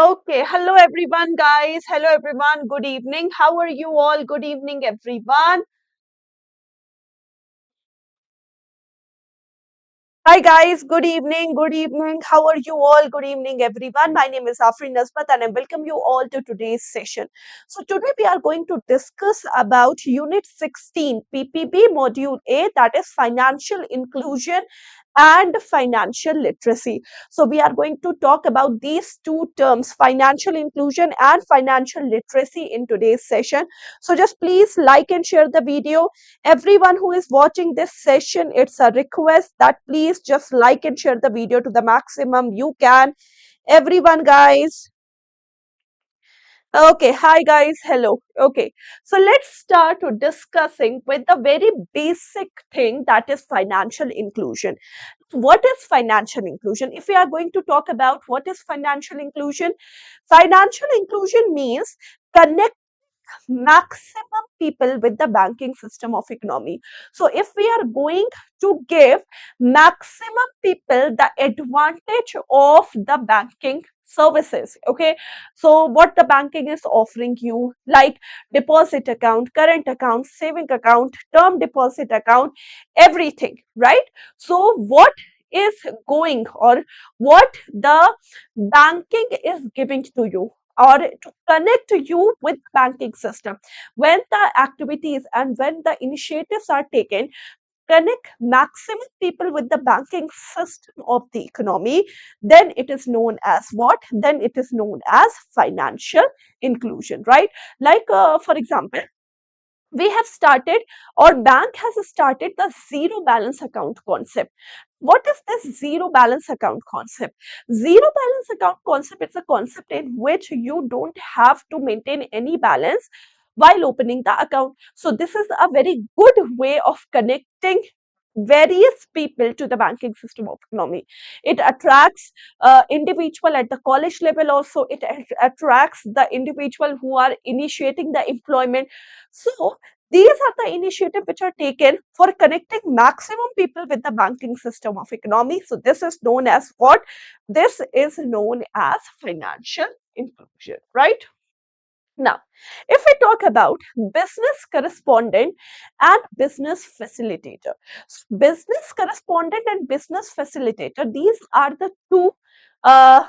Okay, hello everyone, guys. Hello everyone. Good evening. How are you all? Good evening, everyone. Hi guys, good evening, good evening. How are you all? Good evening, everyone. My name is Afreen and I welcome you all to today's session. So today we are going to discuss about Unit 16 PPB Module A, that is financial inclusion and financial literacy. So we are going to talk about these two terms, financial inclusion and financial literacy, in today's session. So just please like and share the video. Everyone who is watching this session, it's a request that please just like and share the video to the maximum you can. Everyone, guys. Okay, hi guys, hello. Okay, so let's start to discussing with the very basic thing, that is financial inclusion. What is financial inclusion? If we are going to talk about what is financial inclusion means connect maximum people with the banking system of economy. So if we are going to give maximum people the advantage of the banking services, okay, so what the banking is offering you, like deposit account, current account, saving account, term deposit account, everything, right? So what is going, or what the banking is giving to you, or to connect you with banking system, when the activities and when the initiatives are taken, connect maximum people with the banking system of the economy, then it is known as what? Then it is known as financial inclusion, right? Like for example, we have started, or bank has started, the zero balance account concept. What is this zero balance account concept? Zero balance account concept is a concept in which you don't have to maintain any balance while opening the account. So this is a very good way of connecting various people to the banking system of economy. It attracts individual at the college level also. It attracts the individual who are initiating the employment. So these are the initiatives which are taken for connecting maximum people with the banking system of economy. So this is known as what? This is known as financial inclusion, right? Now, if we talk about business correspondent and business facilitator, business correspondent and business facilitator, these are the two uh,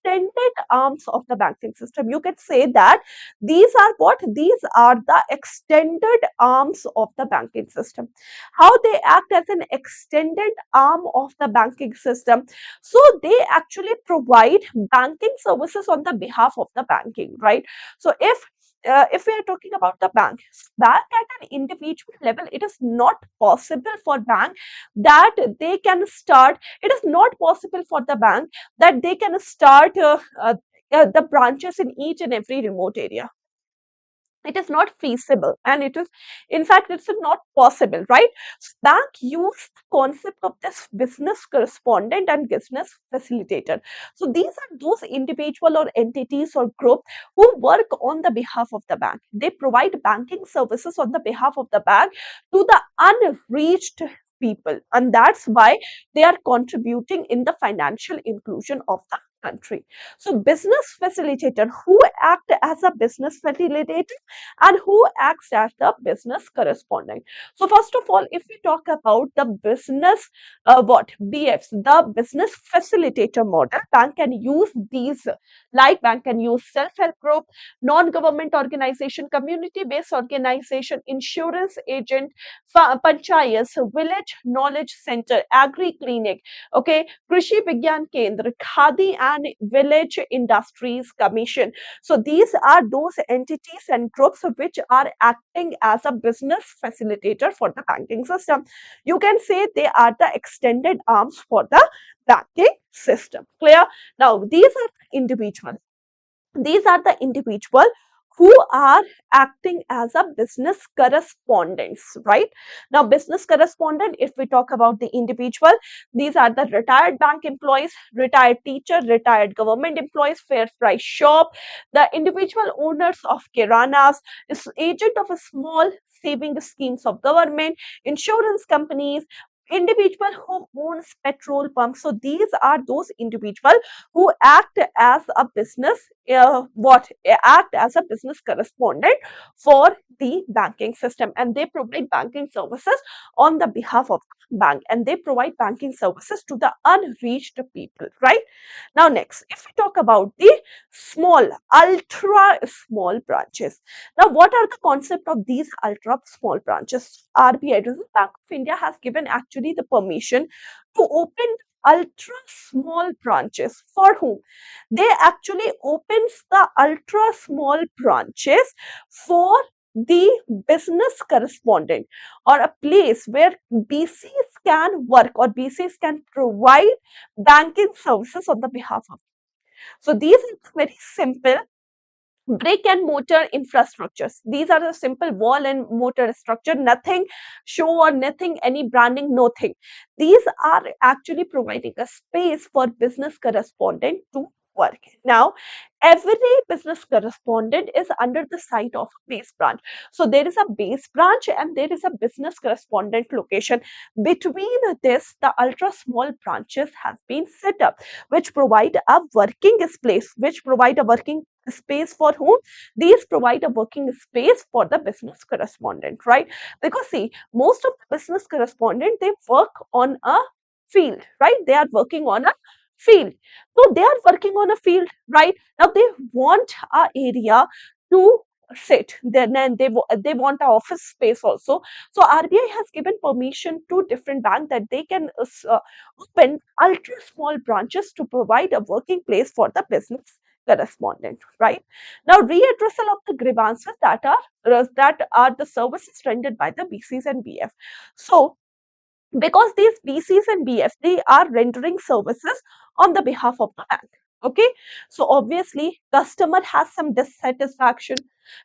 extended arms of the banking system. You can say that these are what? These are the extended arms of the banking system. How they act as an extended arm of the banking system? So they actually provide banking services on the behalf of the banking, right? So if we are talking about the bank at an individual level, it is not possible for bank that they can start. It is not possible for the bank that they can start the branches in each and every remote area. It is not feasible, and it is, in fact, it's not possible, right? Bank use the concept of this business correspondent and business facilitator. So these are those individual or entities or group who work on the behalf of the bank. They provide banking services on the behalf of the bank to the unreached people, and that's why they are contributing in the financial inclusion of the country. So business facilitator, who act as a business facilitator and who acts as the business correspondent. So first of all, if we talk about the business, what BFs, the business facilitator model, bank can use these, like bank can use self-help group, non-government organization, community-based organization, insurance agent, panchayats, village knowledge center, agri clinic, okay, Krishi Vigyan Kendra, Khadi and Village Industries Commission. So these are those entities and groups which are acting as a business facilitator for the banking system. You can say they are the extended arms for the banking system. Clear? Now, these are the individuals. These are the individual who are acting as a business correspondents, right? Now, business correspondent, if we talk about the individual, these are the retired bank employees, retired teacher, retired government employees, fair price shop, the individual owners of kiranas, is agent of a small saving schemes of government, insurance companies, individual who owns petrol pumps. So these are those individuals who act as a business, act as a business correspondent for the banking system, and they provide banking services on the behalf of the bank, and they provide banking services to the unreached people, right? Now, next, if we talk about the small, ultra small branches. Now, what are the concept of these ultra small branches? RBI, Reserve Bank of India, has given actually the permission to open ultra small branches. For whom? They actually opens the ultra small branches for the business correspondent, or a place where BCs can work, or BCs can provide banking services on the behalf of. So these are very simple brick and mortar infrastructures. These are the simple wall and mortar structure, nothing show or nothing, any branding, nothing. These are actually providing a space for business correspondent to work. Now, every business correspondent is under the site of base branch. So there is a base branch and there is a business correspondent location. Between this, the ultra small branches have been set up, which provide a working space, for whom? These provide a working space for the business correspondent, right? Because see, most of the business correspondent, they work on a field, right? They are working on a field. So they are working on a field, right? Now they want a area to sit. Then they want a office space also. So RBI has given permission to different banks that they can open ultra small branches to provide a working place for the business correspondent, right? Now, readdressal of the grievances that are the services rendered by the BCs and BF. So, because these BCs and BFs, they are rendering services on the behalf of the bank. Okay, so obviously, customer has some dissatisfaction,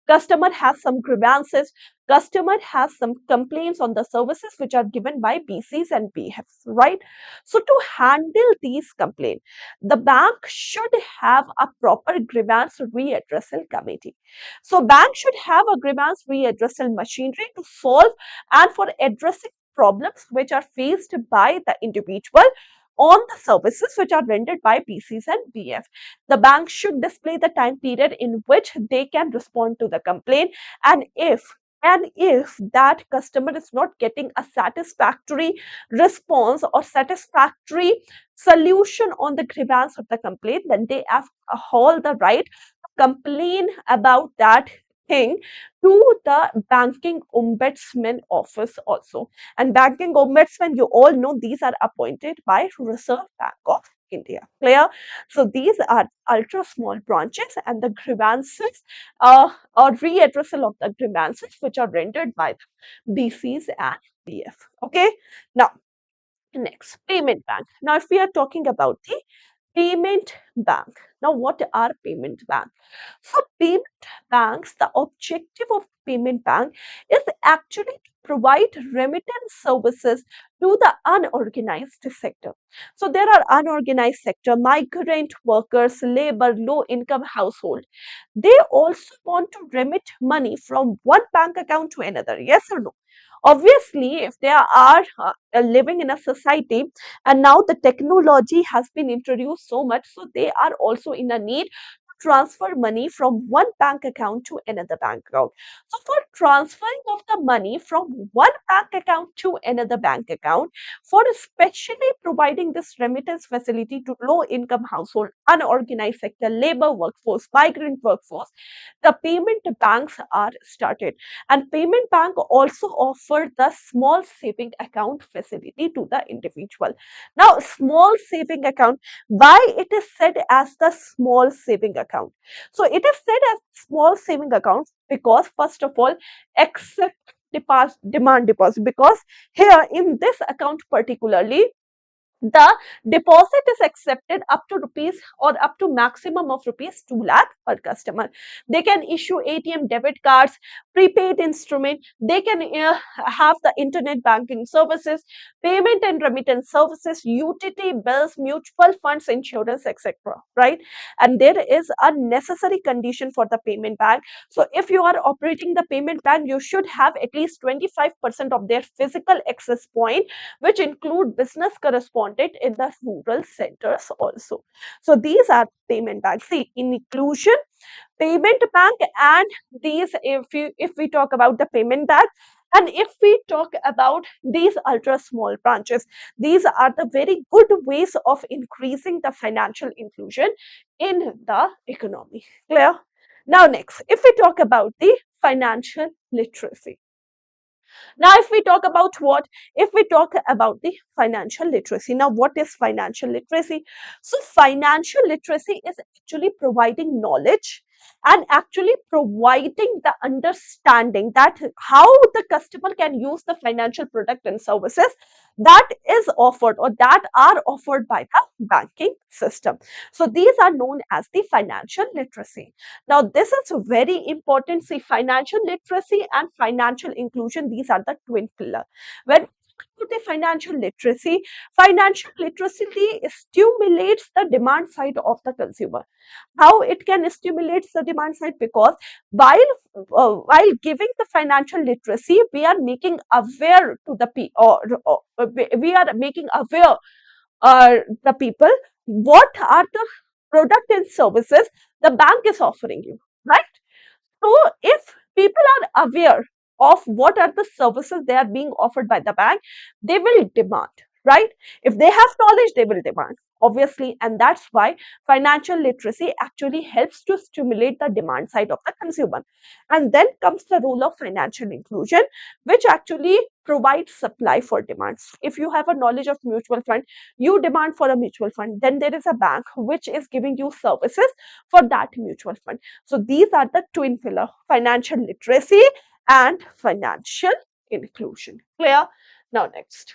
customer has some grievances, customer has some complaints on the services which are given by BCs and BFs, right? So to handle these complaints, the bank should have a proper grievance readdressal committee. So bank should have a grievance readdressal machinery to solve and for addressing problems which are faced by the individual on the services which are rendered by BCs and BF. The bank should display the time period in which they can respond to the complaint, and if that customer is not getting a satisfactory response or satisfactory solution on the grievance of the complaint, then they have all the right to complain about that thing to the banking ombudsman office also. And banking ombudsman, you all know, these are appointed by Reserve Bank of India. Clear? So these are ultra small branches, and the grievances or readdressal of the grievances which are rendered by the BCs and BF. Okay. Now, next, payment bank. Now, if we are talking about the payment bank. Now, what are payment bank? So, payment banks, the objective of payment bank is actually to provide remittance services to the unorganized sector. So, there are unorganized sector, migrant workers, labor, low income household. They also want to remit money from one bank account to another. Yes or no? Obviously, if they are living in a society and now the technology has been introduced so much, so they are also in a need to transfer money from one bank account to another bank account. So for transferring of the money from one bank account to another bank account, for especially providing this remittance facility to low income household, unorganized sector, labor workforce, migrant workforce, the payment banks are started. And payment bank also offer the small saving account facility to the individual. Now, small saving account, why it is said as the small saving account? So it is said as small saving account because first of all, accept demand deposit, because here in this account particularly, the deposit is accepted up to rupees or up to maximum of rupees 2 lakh per customer. They can issue ATM debit cards, prepaid instrument, they can have the internet banking services, payment and remittance services, utility bills, mutual funds, insurance, etc. Right? And there is a necessary condition for the payment bank. So if you are operating the payment bank, you should have at least 25% of their physical access point, which include business correspondent in the rural centers also. So these are payment banks. See, in inclusion, payment bank, and these, if we talk about the payment bank, and if we talk about these ultra small branches, these are the very good ways of increasing the financial inclusion in the economy. Clear? Now next, if we talk about the financial literacy. Now, if we talk about what? If we talk about the financial literacy. Now, what is financial literacy? So, financial literacy is actually providing knowledge and actually providing the understanding that how the customer can use the financial product and services that is offered or that are offered by the banking system. So, these are known as the financial literacy. Now, this is very important. See, financial literacy and financial inclusion, these are the twin pillar. When to the financial literacy stimulates the demand side of the consumer. How it can stimulate the demand side? Because while giving the financial literacy, we are making aware to the we are making aware the people what are the product and services the bank is offering you, right? So if people are aware of what are the services they are being offered by the bank, they will demand, right? If they have knowledge, they will demand, obviously. And that's why financial literacy actually helps to stimulate the demand side of the consumer. And then comes the role of financial inclusion, which actually provides supply for demands. If you have a knowledge of mutual fund, you demand for a mutual fund, then there is a bank which is giving you services for that mutual fund. So these are the twin pillar: financial literacy and financial inclusion. Clear? Now next.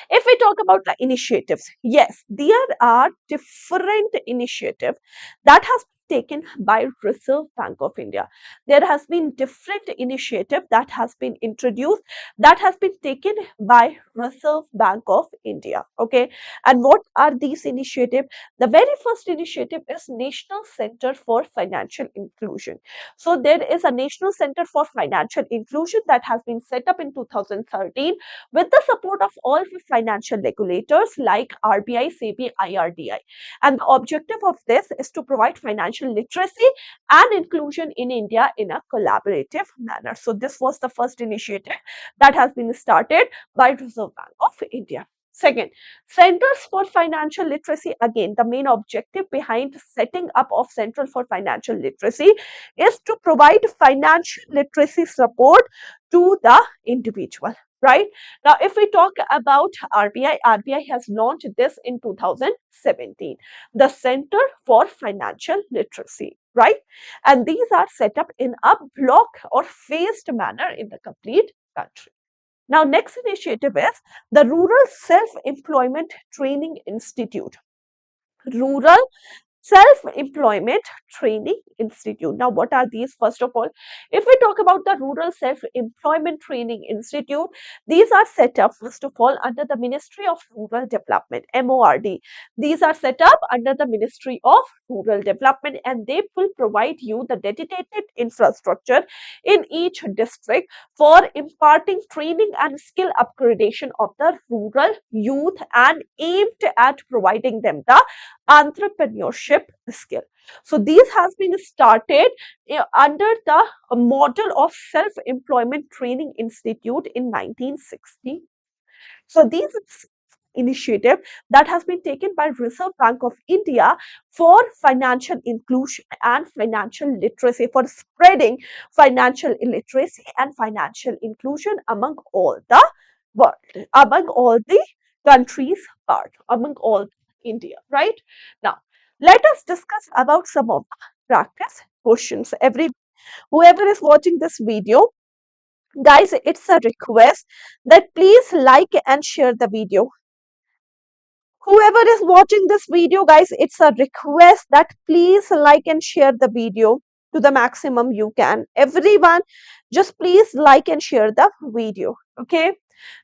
If we talk about the initiatives, yes, there are different initiatives that has been taken by Reserve Bank of India. There has been different initiative that has been introduced, that has been taken by Reserve Bank of India. Okay, and what are these initiatives? The very first initiative is National Center for Financial Inclusion. So there is a National Center for Financial Inclusion that has been set up in 2013 with the support of all the financial regulators like RBI, SEBI, IRDI. And the objective of this is to provide financial literacy and inclusion in India in a collaborative manner. So this was the first initiative that has been started by Reserve Bank of India. Second, Centers for Financial Literacy. Again, the main objective behind setting up of Central for Financial Literacy is to provide financial literacy support to the individual, right? Now, if we talk about RBI has launched this in 2017, the Center for Financial Literacy, right? And these are set up in a block or phased manner in the complete country. Now, next initiative is the Rural Self-Employment Training Institute. Rural Self-Employment Training Institute. Now, what are these? First of all, if we talk about the Rural Self-Employment Training Institute, these are set up, first of all, under the Ministry of Rural Development, MORD. These are set up under the Ministry of Rural Development, and they will provide you the dedicated infrastructure in each district for imparting training and skill upgradation of the rural youth, and aimed at providing them the entrepreneurship skill. So these has been started under the model of Self-Employment Training Institute in 1960. So these initiative that has been taken by Reserve Bank of India for financial inclusion and financial literacy, for spreading financial literacy and financial inclusion among all the world, among all the countries part, among all India, right? Now, let us discuss about some of the practice questions. Whoever is watching this video, guys, it's a request that please like and share the video. Whoever is watching this video, guys, it's a request that please like and share the video to the maximum you can. Everyone, just please like and share the video. Okay.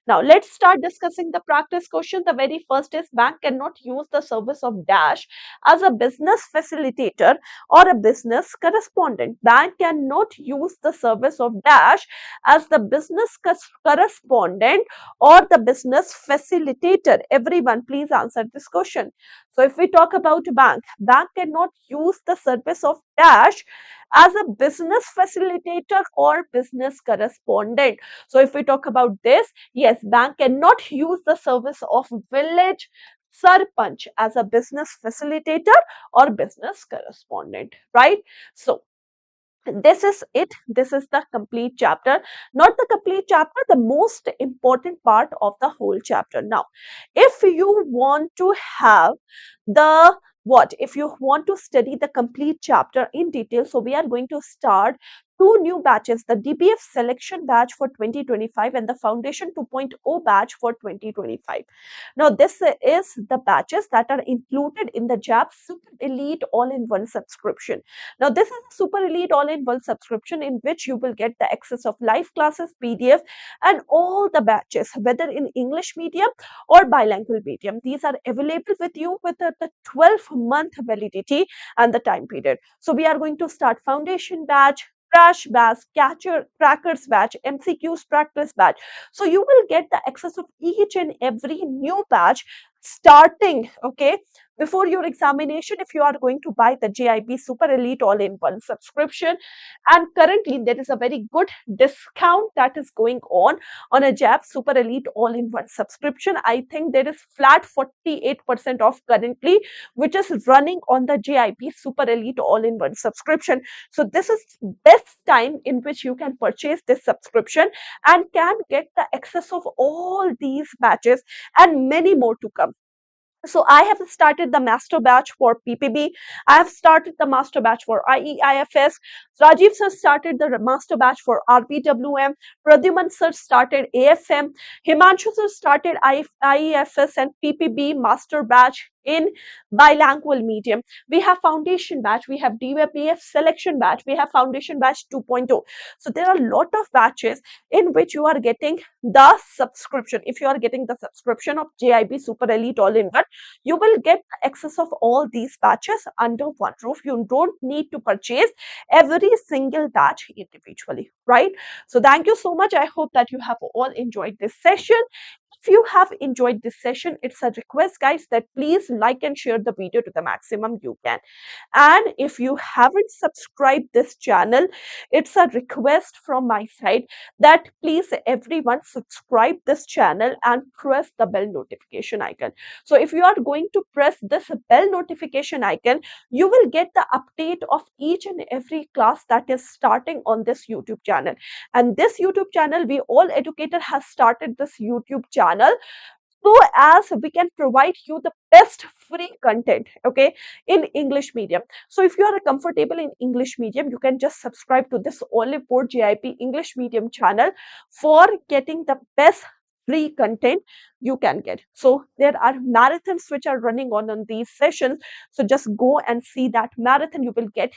Now, let's start discussing the practice question. The very first is bank cannot use the service of dash as a business facilitator or a business correspondent. Bank cannot use the service of dash as the business correspondent or the business facilitator. Everyone, please answer this question. So, if we talk about bank cannot use the service of dash as a business facilitator or business correspondent. So, if we talk about this, yes, bank cannot use the service of village sarpanch as a business facilitator or business correspondent, right? So, this is it. This is the complete chapter. Not the complete chapter, the most important part of the whole chapter. Now, if you want to have the what if you want to study the complete chapter in detail, so we are going to start two new batches, the DBF selection batch for 2025 and the foundation 2.0 batch for 2025. Now, this is the batches that are included in the JAIIB Super Elite all-in-one subscription. Now, this is a Super Elite all-in-one subscription in which you will get the access of live classes, PDF, and all the batches, whether in English medium or bilingual medium. These are available with you with the 12-month validity and the time period. So, we are going to start foundation batch, crash batch, crackers batch, MCQs practice batch. So, you will get the access of each and every new batch starting, okay, before your examination if you are going to buy the JIB Super Elite all-in-one subscription. And currently there is a very good discount that is going on a JAIIB Super Elite all-in-one subscription. I think there is flat 48% off currently, which is running on the JIB Super Elite all-in-one subscription. So this is best time in which you can purchase this subscription and can get the access of all these batches and many more to come. So I have started the master batch for PPB. I have started the master batch for IEIFS. Rajiv sir started the master batch for RBWM. Pradyuman sir started AFM. Himanshu sir started IEFS and PPB master batch in bilingual medium. We have foundation batch, we have DWPF selection batch, we have foundation batch 2.0. So there are a lot of batches in which you are getting the subscription. If you are getting the subscription of JIB Super Elite all-in-one, you will get access of all these batches under one roof. You don't need to purchase every single batch individually, right? So thank you so much. I hope that you have all enjoyed this session. If you have enjoyed this session, it's a request, guys, that please like and share the video to the maximum you can. And if you haven't subscribed this channel, it's a request from my side that please everyone subscribe this channel and press the bell notification icon. So if you are going to press this bell notification icon, you will get the update of each and every class that is starting on this YouTube channel. And this YouTube channel, We All Educator has started this YouTube channel so as we can provide you the best free content, okay, in English medium. So if you are comfortable in English medium, you can just subscribe to this Oliveboard JIP English medium channel for getting the best free content you can get. So there are marathons which are running on these sessions. So just go and see that marathon. You will get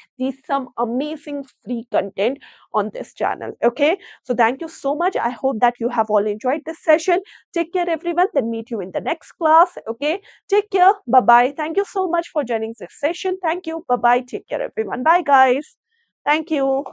some amazing free content on this channel. Okay. So thank you so much. I hope that you have all enjoyed this session. Take care, everyone. Then meet you in the next class. Okay. Take care. Bye-bye. Thank you so much for joining this session. Thank you. Bye-bye. Take care, everyone. Bye, guys. Thank you.